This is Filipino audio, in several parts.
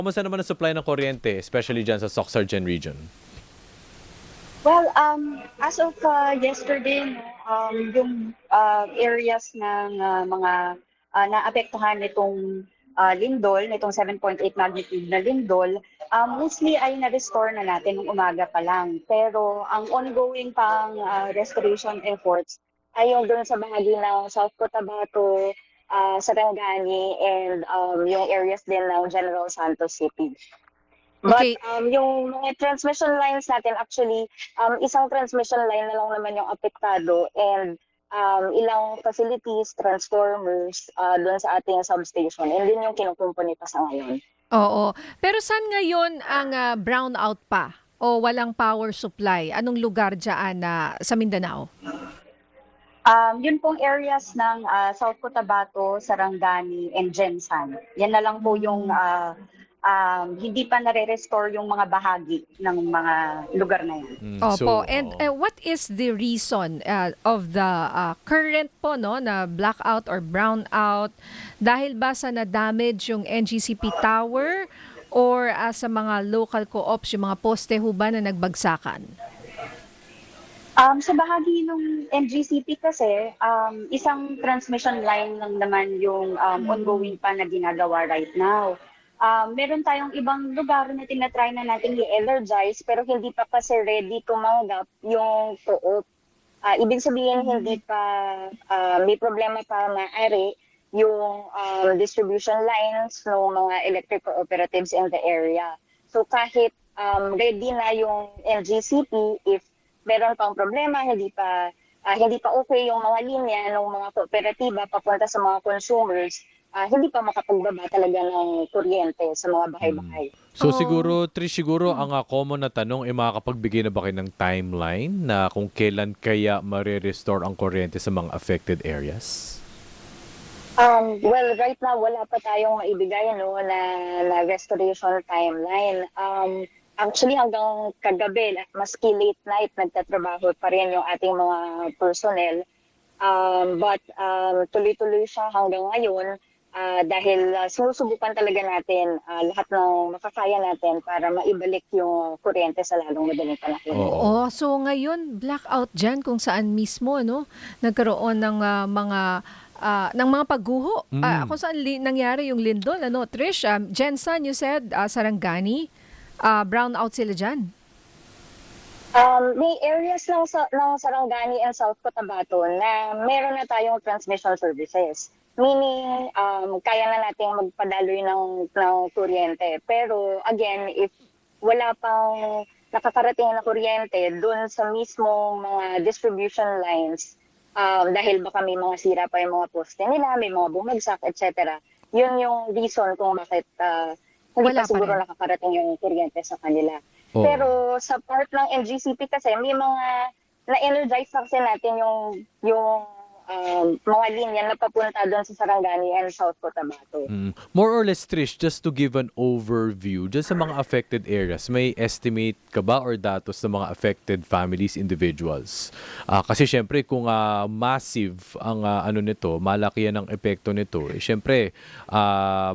Kumusta naman ang supply ng kuryente, especially dyan sa Soc-Sargen region? Well, as of yesterday, no, yung areas ng mga naapektuhan nitong lindol, nitong 7.8 magnitude na lindol, mostly ay na-restore na natin ng umaga pa lang. Pero ang ongoing pang restoration efforts ay yung doon sa bahagi ng South Cotabato, Sarangani, and yung areas din ng General Santos City. But Okay. yung mga transmission lines natin actually, isang transmission line na lang naman yung apektado and ilang facilities, transformers doon sa ating substation. And din yung kinukumpuni pa sa ngayon. Oo. Pero saan ngayon ang brownout pa o walang power supply? Anong lugar dyan sa Mindanao? Yun pong areas ng South Cotabato, Sarangani, and Gensan. Yan na lang po yung hindi pa nare-restore yung mga bahagi ng mga lugar na yan. Opo. And what is the reason of the current po na blackout or brownout? Dahil ba sa na-damage yung NGCP tower or sa mga local co-ops, yung mga poste ho ba na nagbagsakan? Sa bahagi ng NGCP kasi, isang transmission line lang naman yung ongoing pa na ginagawa right now. Meron tayong ibang lugar na tinatry na natin i-energize pero hindi pa kasi ready tumanggap yung co-op. Ibig sabihin hindi pa may problema pa maaari yung distribution lines ng mga electric cooperatives in the area. So kahit ready na yung NGCP, if meron pang problema, hindi pa okay yung mga linya ng mga kooperatiba papunta sa mga consumers, hindi pa makapagbaba talaga ng kuryente sa mga bahay-bahay. So Oh. siguro, Trish, ang common na tanong ay makakapagbigay na ba kayo ng timeline na kung kailan kaya marirestore ang kuryente sa mga affected areas? Well, right now, wala pa tayong maibigay na restoration timeline. Actually, hanggang kagabi, maski late night, nagtatrabaho pa rin yung ating mga personnel. But tuloy-tuloy siya hanggang ngayon dahil sinusubukan talaga natin lahat ng makakaya natin para maibalik yung kuryente sa lalong madaling panahon. Oo. So ngayon, blackout dyan kung saan mismo nagkaroon ng mga pagguho. Kung saan nangyari yung lindol. Trish, Jensen, you said, Sarangani, brownout sila dyan. May areas ng Sarangani and South Cotabato na meron na tayong transmission services. Meaning, kaya na nating magpadaloy ng kuryente. Pero again, if wala pang nakakarating na kuryente doon sa mismong mga distribution lines, dahil baka may mga sira pa yung mga poste nila, may mga bumagsak, etc. Yun yung reason kung bakit hindi Wala pa pa siguro rin. nakakarating yung kuryente sa kanila. Oo. Pero sa part ng NGCP kasi may mga na-energize na kasi natin yung mga linya na papunta doon sa Sarangani and South Cotabato. More or less, Trish, just to give an overview, just sa mga affected areas, may estimate ka ba or datos ng mga affected families, individuals? Kasi syempre, kung massive ang nito, malaki yan ang epekto nito, syempre,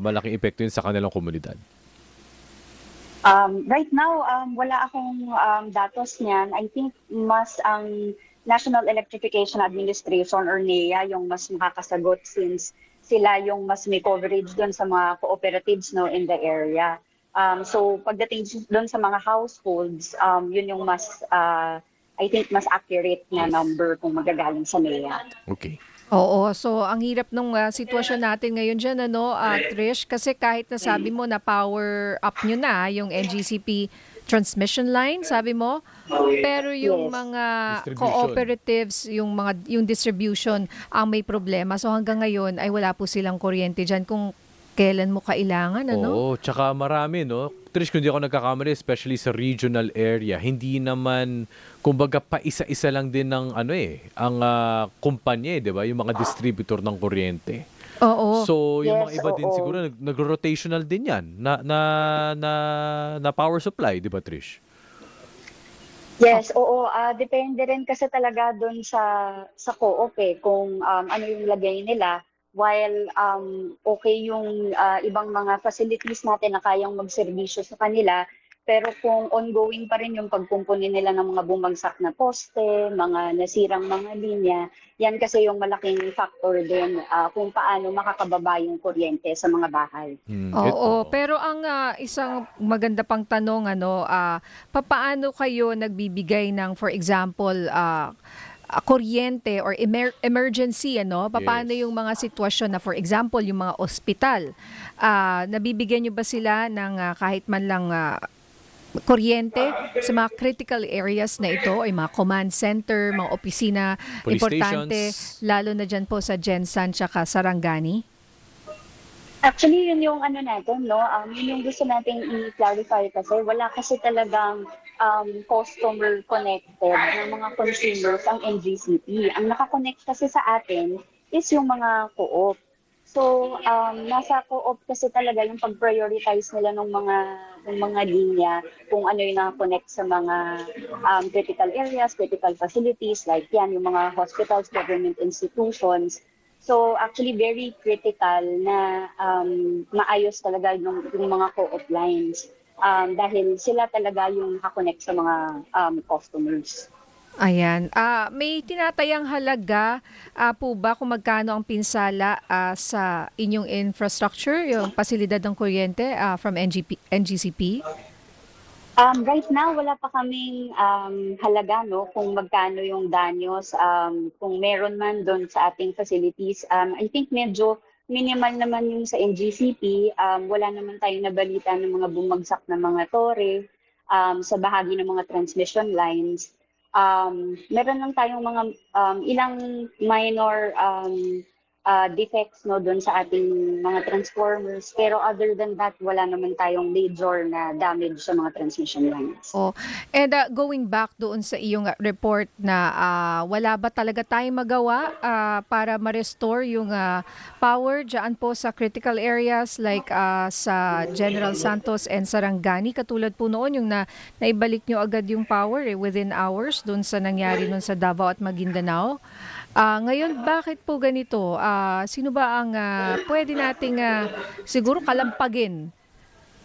malaking epekto yun sa kanilang komunidad. Right now, wala akong datos niyan. I think mas ang National Electrification Administration or NEA yung mas makakasagot since sila yung mas may coverage doon sa mga cooperatives in the area. So pagdating doon sa mga households, yun yung mas, I think, mas accurate na number kung magagaling sa NEA. Okay. Oo, so ang hirap nung sitwasyon natin ngayon dyan, Trish, kasi kahit nasabi mo na power up nyo na yung NGCP transmission line, sabi mo, pero yung Yes. mga Distribution. cooperatives, yung distribution ang may problema. So hanggang ngayon ay wala po silang kuryente dyan kung kailan mo kailangan, Oo, tsaka marami, no? Trish, kung di ako nagkakamali, especially sa regional area, hindi naman, kumbaga, pa-isa-isa lang din ng, ang kumpanya, di ba? Yung mga distributor ng kuryente. Oo. So, yung mga Yes, iba din oo. siguro, nagro-rotational din yan na power supply, di ba, Trish? Yes, oo. Depende rin kasi talaga doon sa co-op kung ano yung lagay nila. while okay yung ibang mga facilities natin na kayang magserbisyo sa kanila, pero kung ongoing pa rin yung pagkumpuni nila ng mga bumagsak na poste, mga nasirang mga linya, yan kasi yung malaking factor din kung paano makakababa yung kuryente sa mga bahay. Oo, pero ang isang maganda pang tanong, papaano kayo nagbibigay ng, for example, kuryente or emergency, Papaano Yes. yung mga sitwasyon na, for example, yung mga ospital, nabibigyan nyo ba sila ng kahit man lang kuryente sa mga critical areas na ito, ay mga command center, mga opisina, Police importante, stations. lalo na dyan po sa Jensan tsaka Sarangani? Actually, yun yung ano natin, no? Yun yung gusto nating i-clarify kasi wala kasi talagang customer connected ng mga consumers ang NGCP. Ang nakakonect kasi sa atin is yung mga co-op. So, nasa co-op kasi talaga yung pag-prioritize nila ng mga linya kung ano yung nakakonect sa mga critical areas, critical facilities, like yan, yung mga hospitals, government institutions. So actually very critical na maayos talaga yung mga co-op lines dahil sila talaga yung nakakonect sa mga customers. Ayan. May tinatayang halaga po ba kung magkano ang pinsala sa inyong infrastructure, yung pasilidad ng kuryente from NGCP? Right now, wala pa kaming halaga, no, kung magkano yung danyos, kung meron man doon sa ating facilities. I think medyo minimal naman yung sa NGCP. Wala naman tayong nabalita ng mga bumagsak na mga tore sa bahagi ng mga transmission lines. Meron lang tayong mga ilang minor defects, no, doon sa ating mga transformers, pero other than that wala naman tayong major na damage sa mga transmission lines. Oh, and going back doon sa iyong report na wala ba talaga tayong magawa para ma-restore yung power diyan po sa critical areas like sa General Santos and Sarangani, katulad po noon yung naibalik nyo agad yung power within hours doon sa nangyari noon sa Davao at Maguindanao. Ngayon, bakit po ganito? Sino ba ang pwede nating siguro kalampagin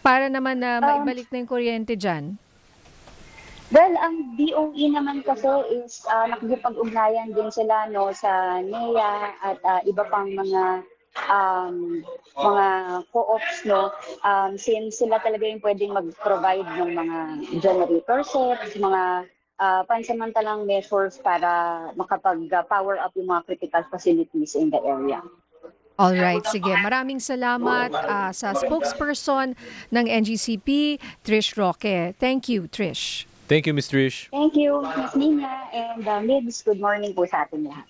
para naman na maibalik na yung kuryente dyan? Well, ang DOE naman kasi is nakikipag-ugnayan din sila, no, sa NEA at iba pang mga co-ops, no, since sila talaga yung pwedeng mag-provide ng mga generator sets, mga pansamantalang measures para makapag-power up yung mga critical facilities in the area. All right, sige. Maraming salamat sa spokesperson ng NGCP, Trish Roque. Thank you, Trish. Thank you, Ms. Trish. Thank you, Ms. Nina and Mids. Good morning po sa atin lahat.